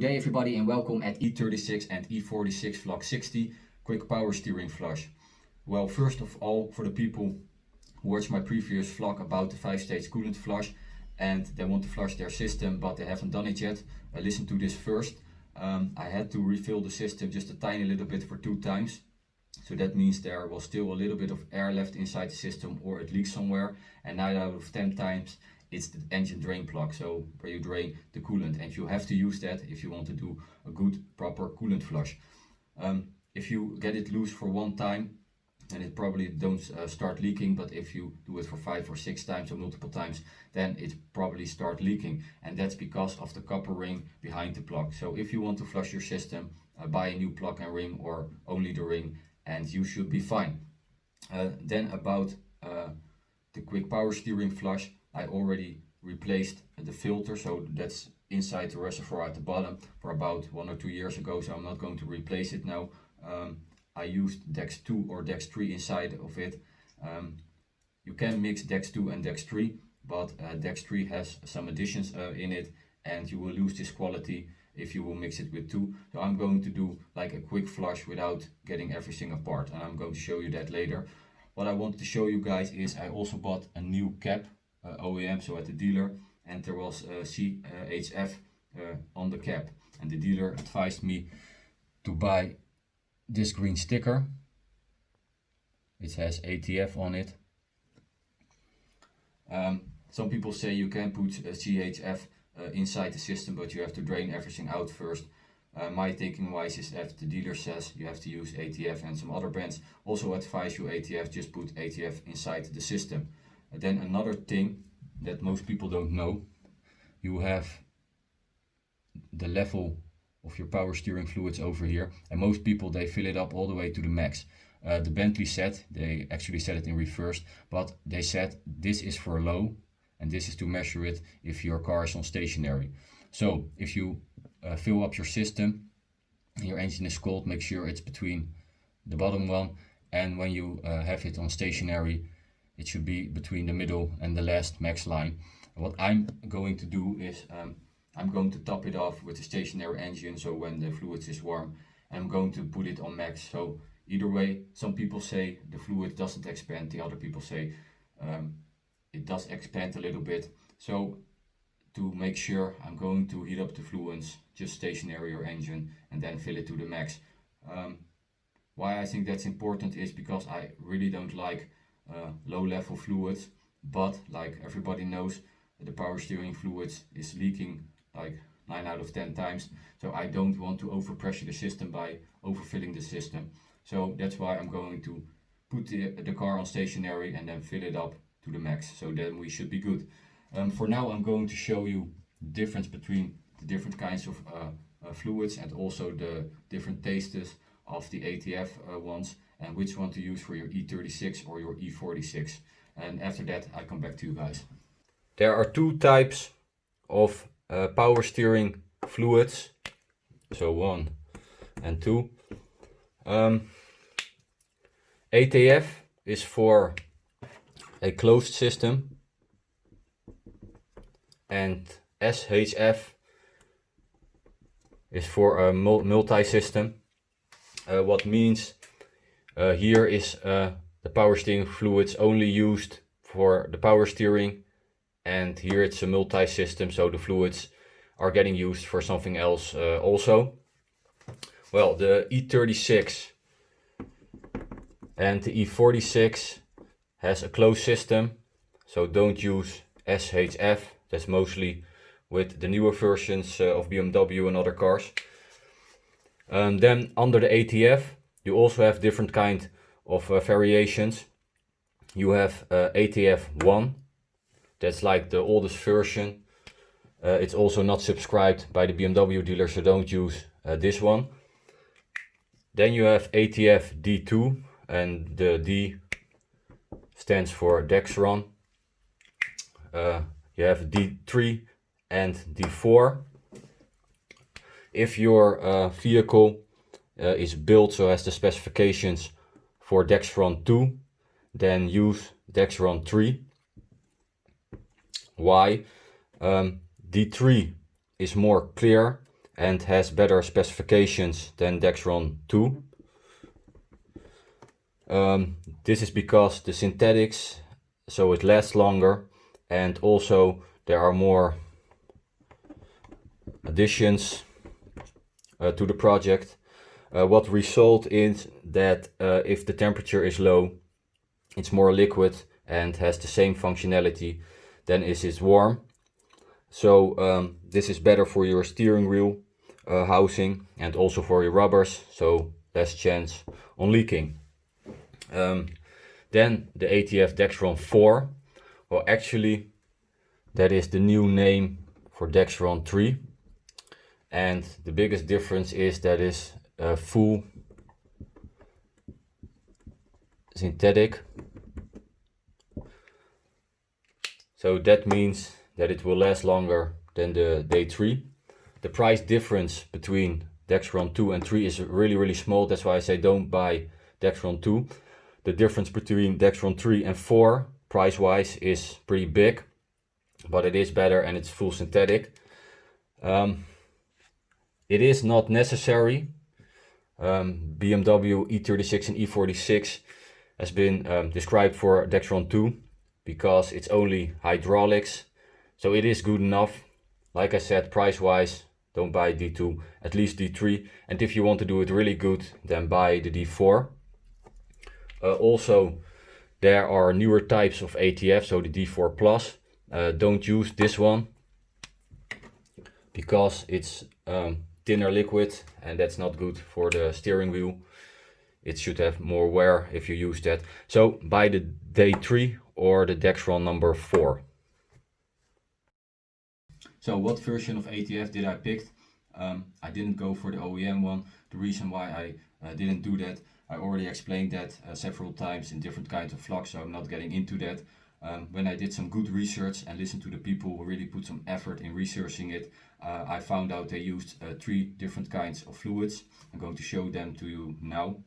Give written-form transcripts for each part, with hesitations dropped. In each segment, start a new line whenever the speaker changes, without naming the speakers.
Good day everybody and welcome at E36 and E46 vlog 60 quick power steering flush. Well, first of all, for the people who watched my previous vlog about the 5-stage coolant flush and they want to flush their system but they haven't done it yet, listen to this first. I had to refill the system just a tiny little bit for 2 times. So that means there was still a little bit of air left inside the system or it leaks somewhere, and 9 out of 10 times it's the engine drain plug, so where you drain the coolant, and you have to use that if you want to do a good proper coolant flush. If you get it loose for 1 time, then it probably don't start leaking, but if you do it for 5 or 6 times or multiple times, then it probably start leaking, and that's because of the copper ring behind the plug. So if you want to flush your system, buy a new plug and ring or only the ring and you should be fine. Then about the quick power steering flush, I already replaced the filter, so that's inside the reservoir at the bottom, for about 1 or 2 years ago, so I'm not going to replace it now. I used Dex 2 or Dex 3 inside of it. You can mix Dex 2 and Dex 3, but Dex 3 has some additions in it and you will lose this quality if you will mix it with 2. So I'm going to do like a quick flush without getting everything apart, and I'm going to show you that later. What I wanted to show you guys is I also bought a new cap, OEM, so at the dealer, and there was CHF on the cap, and the dealer advised me to buy this green sticker. It has ATF on it. Some people say you can put CHF inside the system, but you have to drain everything out first. My thinking wise is that the dealer says you have to use ATF, and some other brands also advise you ATF, just put ATF inside the system. Then another thing that most people don't know, you have the level of your power steering fluids over here, and most people, they fill it up all the way to the max. The Bentley said, they actually said it in reverse, but they said this is for low and this is to measure it if your car is on stationary. So if you fill up your system and your engine is cold, make sure it's between the bottom one, and when you have it on stationary, it should be between the middle and the last max line. What I'm going to do is I'm going to top it off with the stationary engine, so when the fluid is warm, I'm going to put it on max. So either way, some people say the fluid doesn't expand, the other people say it does expand a little bit. So to make sure, I'm going to heat up the fluids, just stationary or engine, and then fill it to the max. Why I think that's important is because I really don't like low level fluids, but like everybody knows, the power steering fluids is leaking like 9 out of 10 times. So I don't want to overpressure the system by overfilling the system. So that's why I'm going to put the car on stationary and then fill it up to the max. So then we should be good. For now, I'm going to show you the difference between the different kinds of fluids and also the different tastes of the ATF ones, and which one to use for your E36 or your E46. And after that, I come back to you guys. There are 2 types of power steering fluids, so 1 and 2. ATF is for a closed system, and SHF is for a multi-system. What means here is the power steering fluids only used for the power steering, and here it's a multi-system, so the fluids are getting used for something else also. Well, the E36 and the E46 has a closed system, so don't use SHF. That's mostly with the newer versions of BMW and other cars. Then under the ATF, you also have different kind of variations. You have ATF 1, that's like the oldest version. It's also not subscribed by the BMW dealer, so don't use this one. Then you have ATF D2, and the D stands for Dexron. You have D3 and D4. If your vehicle is built so has the specifications for Dexron 2, then use Dexron 3. Why? D3 is more clear and has better specifications than Dexron II. This is because the synthetics, so it lasts longer, and also there are more additions to the project. What result is that if the temperature is low, it's more liquid and has the same functionality than if it's warm. So this is better for your steering wheel housing and also for your rubbers, so less chance on leaking. Then the ATF Dexron 4, well actually that is the new name for Dexron 3, and the biggest difference is that is full synthetic. So that means that it will last longer than the Day 3. The price difference between Dexron 2 and 3 is really small. That's why I say don't buy Dexron 2. The difference between Dexron 3 and 4 price wise is pretty big, but it is better and it's full synthetic. It is not necessary. BMW E36 and E46 has been described for Dexron 2 because it's only hydraulics, so it is good enough. Like I said, price wise, don't buy D2, at least D3, and if you want to do it really good, then buy the D4. Also, there are newer types of ATF, so the D4 Plus. Don't use this one because it's thinner liquid, and that's not good for the steering wheel. It should have more wear if you use that. So buy the Day 3 or the Dexron number 4. So what version of ATF did I pick? I didn't go for the OEM one. The reason why I didn't do that, I already explained that several times in different kinds of vlogs, so I'm not getting into that. When I did some good research and listened to the people who really put some effort in researching it, I found out they used 3 different kinds of fluids. I'm going to show them to you now.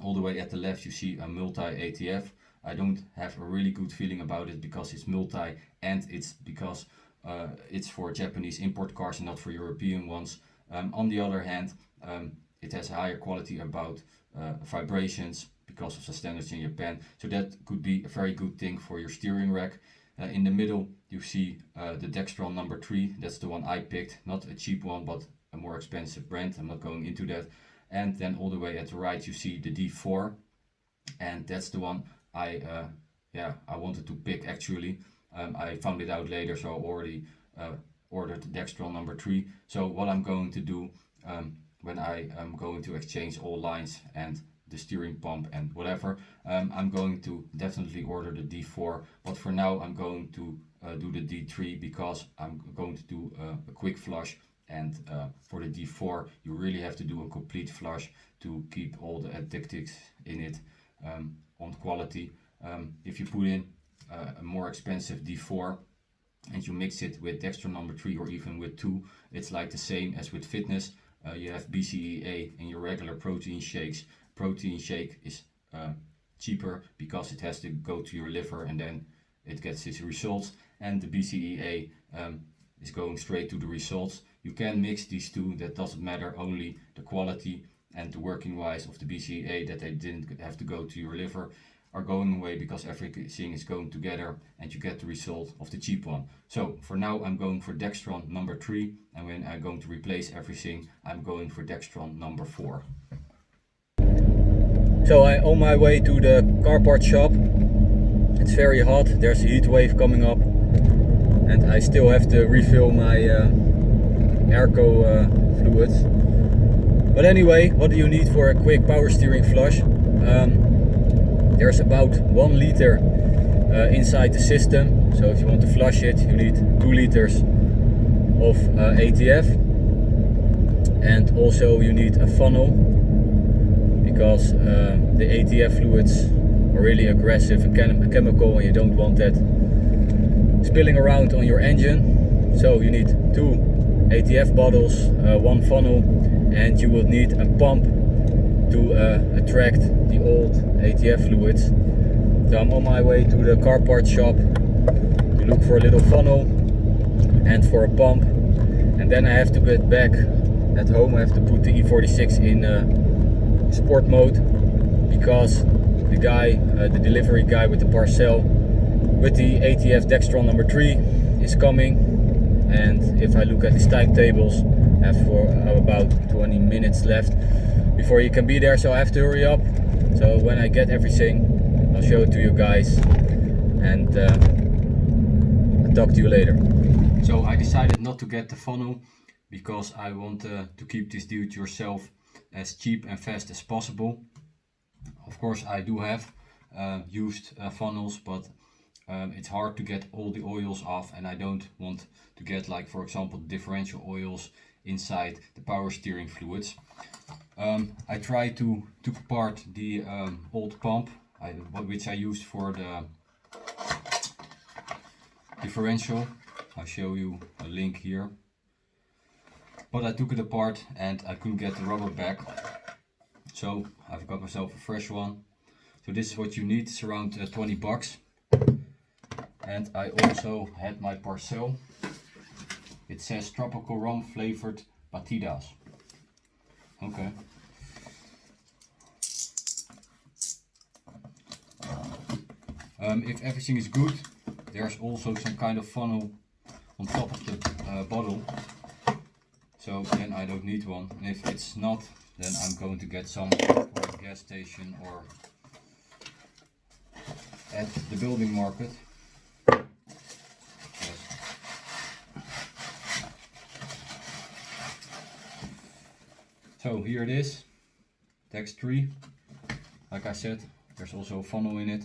All the way at the left you see a multi-ATF. I don't have a really good feeling about it because it's multi, and it's because it's for Japanese import cars and not for European ones. On the other hand, it has a higher quality about vibrations because of the standards in Japan, so that could be a very good thing for your steering rack. In the middle you see the Dexron number 3, that's the one I picked, not a cheap one but a more expensive brand, I'm not going into that. And then all the way at the right you see the D4, and that's the one I wanted to pick actually. I found it out later, so I already ordered the Dexron number 3. So what I'm going to do when I am going to exchange all lines and the steering pump and whatever, I'm going to definitely order the D4, but for now I'm going to do the D3 because I'm going to do a quick flush, and for the D4 you really have to do a complete flush to keep all the additives in it on quality. If you put in a more expensive D4 and you mix it with Dexron number 3 or even with 2, it's like the same as with fitness. You have BCAA in your regular protein shakes. Protein shake is cheaper because it has to go to your liver and then it gets its results, and the BCAA is going straight to the results. You can mix these two, that doesn't matter, only the quality and the working wise of the BCAA, that they didn't have to go to your liver, are going away because everything is going together and you get the result of the cheap one. So for now I'm going for Dexron number 3, and when I'm going to replace everything I'm going for Dexron number 4. So I'm on my way to the car part shop. It's very hot, there's a heat wave coming up, and I still have to refill my airco fluids. But anyway, what do you need for a quick power steering flush? There's about 1 liter inside the system, so if you want to flush it you need 2 liters of ATF, and also you need a funnel because the ATF fluids are really aggressive and chemical, and you don't want that spilling around on your engine. So you need 2 ATF bottles, 1 funnel, and you will need a pump to attract the old ATF fluids. So I'm on my way to the car part shop to look for a little funnel and for a pump, and then I have to get back at home. I have to put the E46 in sport mode, because the guy, the delivery guy with the parcel with the ATF Dexron III is coming, and if I look at his timetables, I have for about 20 minutes left before he can be there, so I have to hurry up. So when I get everything, I'll show it to you guys, and I'll talk to you later. So I decided not to get the funnel because I want to keep this do-it-yourself as cheap and fast as possible. Of course I do have used funnels, but it's hard to get all the oils off, and I don't want to get, like, for example, differential oils inside the power steering fluids. I tried to took apart the old pump which I used for the differential. I'll show you a link here. But I took it apart and I couldn't get the rubber back, so I've got myself a fresh one. So this is what you need. It's around 20 bucks. And I also had my parcel. It says tropical rum flavored batidas. Okay. If everything is good, there's also some kind of funnel on top of the bottle. So then I don't need one. And if it's not, then I'm going to get some from the gas station or at the building market. So here it is, Dex 3. Like I said, there's also a funnel in it.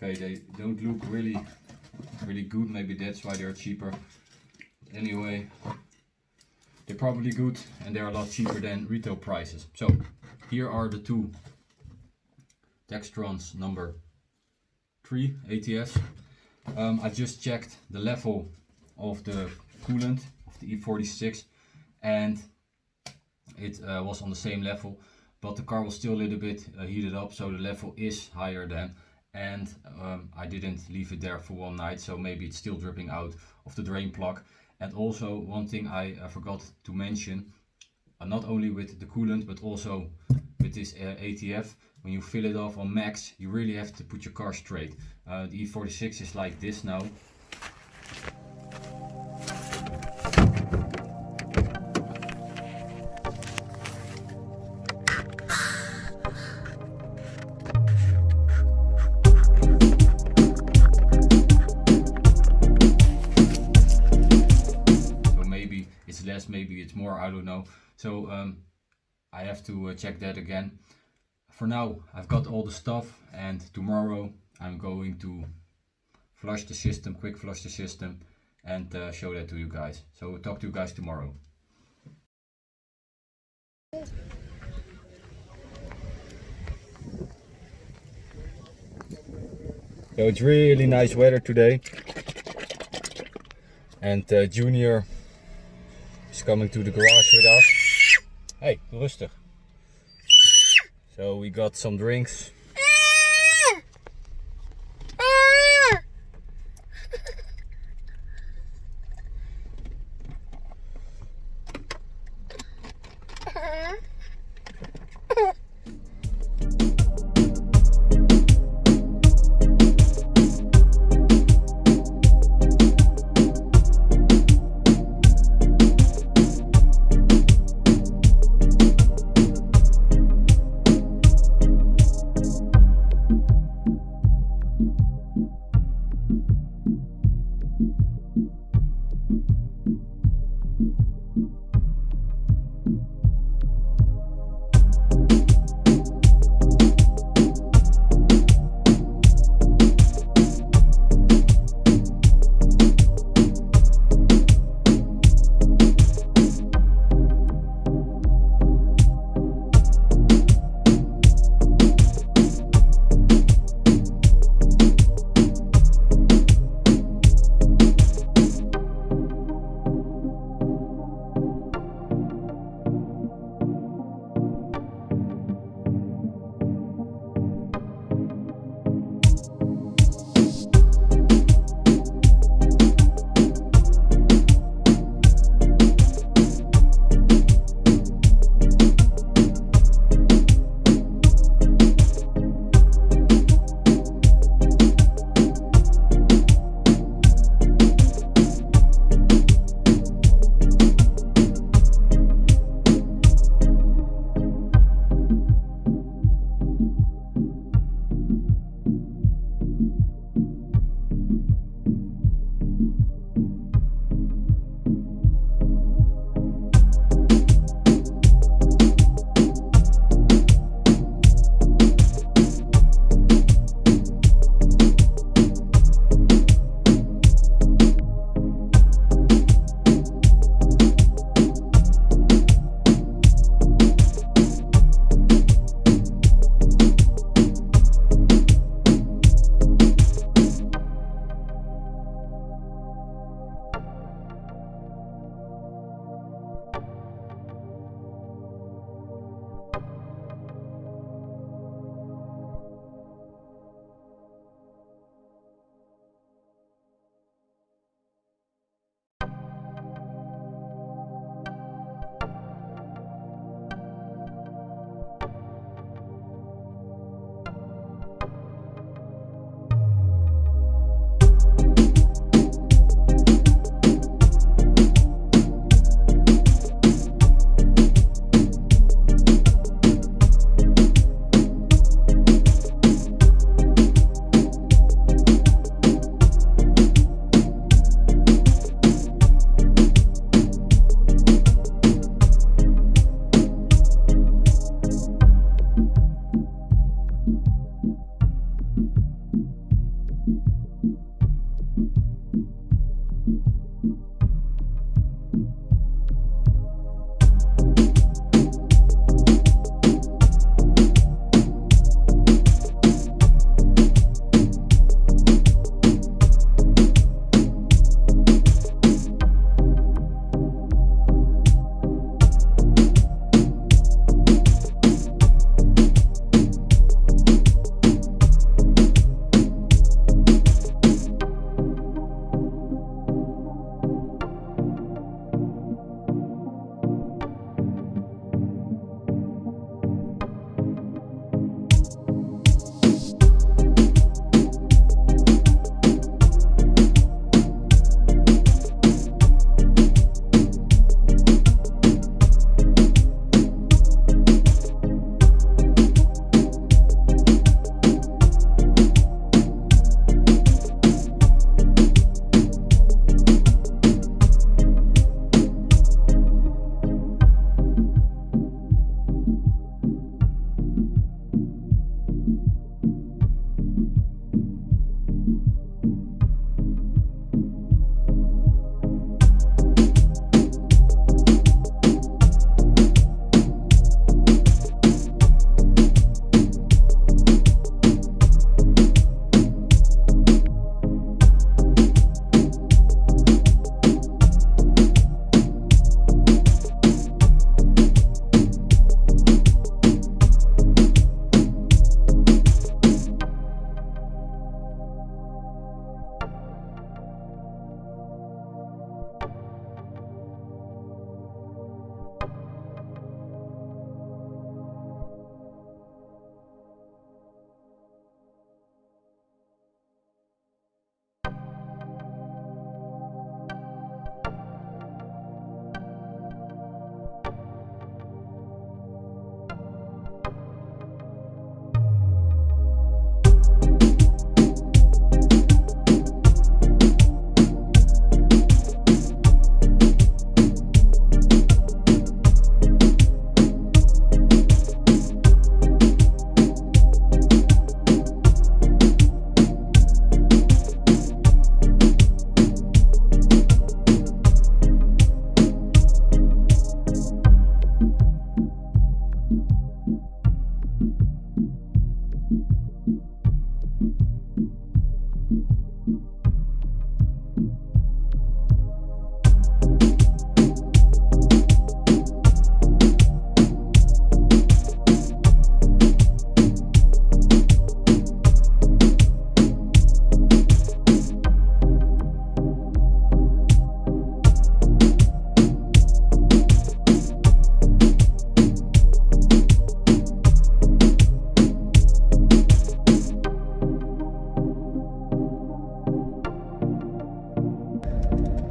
Okay, they don't look really good, maybe that's why they're cheaper. Anyway, they're probably good, and they're a lot cheaper than retail prices. So here are the two Dextrons number 3 ATFs. I just checked the level of the coolant of the E46, and it was on the same level, but the car was still a little bit heated up, so the level is higher than. And I didn't leave it there for one night, so maybe it's still dripping out of the drain plug. And also one thing I forgot to mention, not only with the coolant but also with this ATF, when you fill it off on max, you really have to put your car straight. The E46 is like this now. Maybe it's more, I don't know. So I have to check that again. For now, I've got all the stuff, and tomorrow I'm going to flush the system, quick flush the system, and show that to you guys. So we'll talk to you guys tomorrow. So it's really nice weather today, and Junior is coming to the garage with us. Hey, rustig. So we got some drinks.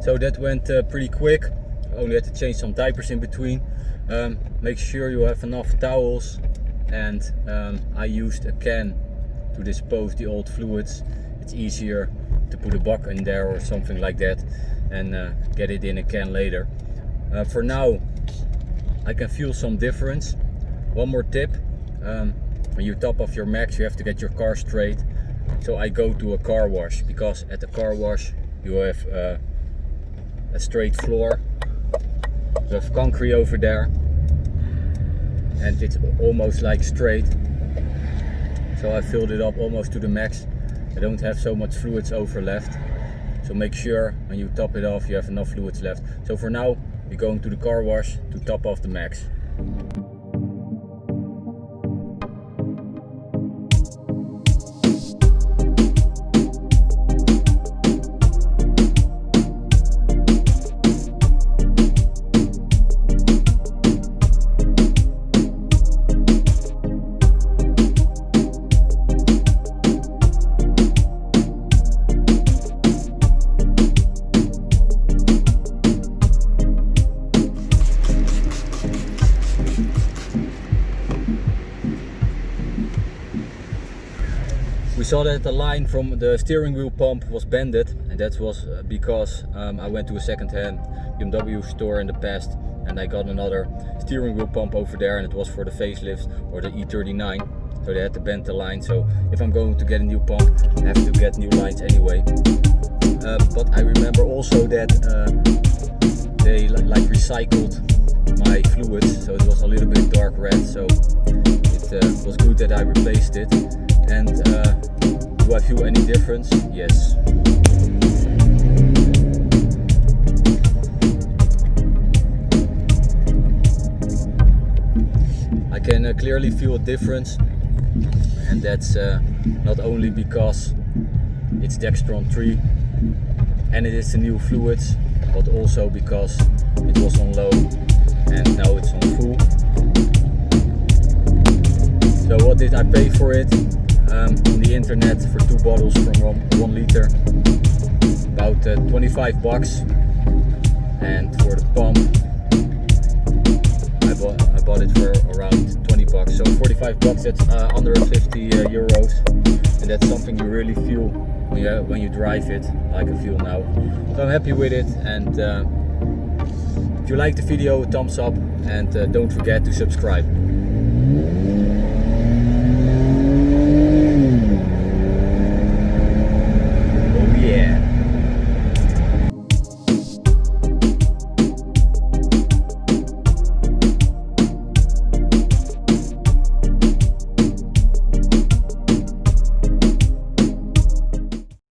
So that went pretty quick. Only had to change some diapers in between. Make sure you have enough towels, and I used a can to dispose the old fluids. It's easier to put a bucket in there or something like that and get it in a can later. For now I can feel some difference. One more tip, when you top off your max you have to get your car straight. So I go to a car wash, because at the car wash you have a straight floor. You have concrete over there and it's almost like straight. So I filled it up almost to the max. I don't have so much fluids over left. So make sure when you top it off you have enough fluids left. So for now we're going to the car wash to top off the max. We saw that the line from the steering wheel pump was bended, and that was because I went to a second-hand BMW store in the past and I got another steering wheel pump over there, and it was for the facelift or the E39. So they had to bend the line. So if I'm going to get a new pump, I have to get new lines anyway. But I remember also that they like recycled my fluids, so it was a little bit dark red. So it was good that I replaced it. And do I feel any difference? Yes. I can clearly feel a difference, and that's not only because it's Dexron 3 and it is the new fluids, but also because it was on low and now it's on full. So what did I pay for it? On the internet for 2 bottles from 1 liter, about 25 bucks, and for the pump I bought it for around 20 bucks, so 45 bucks, that's under 50 euros, and that's something you really feel when you drive it, like I feel now. So I'm happy with it, and if you like the video, thumbs up, and don't forget to subscribe.